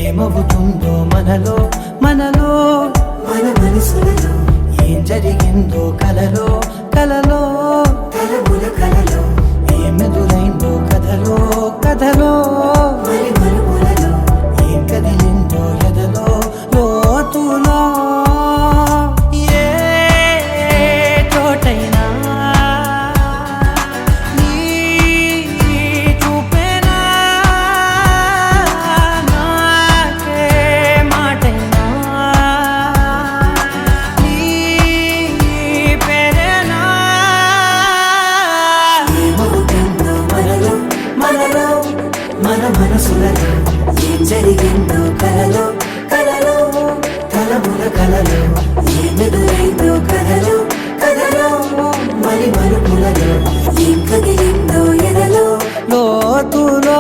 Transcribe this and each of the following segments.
ఏమవుతుందో మనలో మనలో మన మనసులలో ఏం జరిగిందో కలలో కలలో కలముల కలలో ఏమెదురైందో కథలో కథలో మరి మరుపులలో ఏం కదిలిందో ఎదలో లోతులో ఏ చోటైనా నీ చూపేనా నాకే మాటైనా నీ పేరేనా ఏమవుతుందో మనలో మనలో మన మనసులలో ఏం జరిగిందో కలలో కలలో కలముల కలలో ఏమెదురైందో కథలో కథలో మరి మరుపులలో ఏం కదిలిందో ఎదలో లోతులో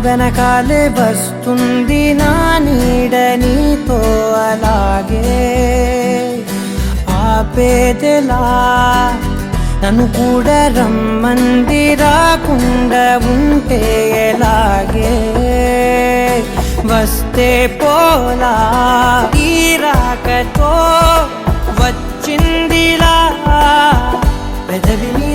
వెనకాలే వస్తుంది నా నీడ నీతో అలాగే ఆపేదెలా నన్ను కూడా రమ్మంది రాకుండా ఉంటే ఎలాగే వస్తే పోలా ఈ రాకతో వచ్చిందిలా పెదవిని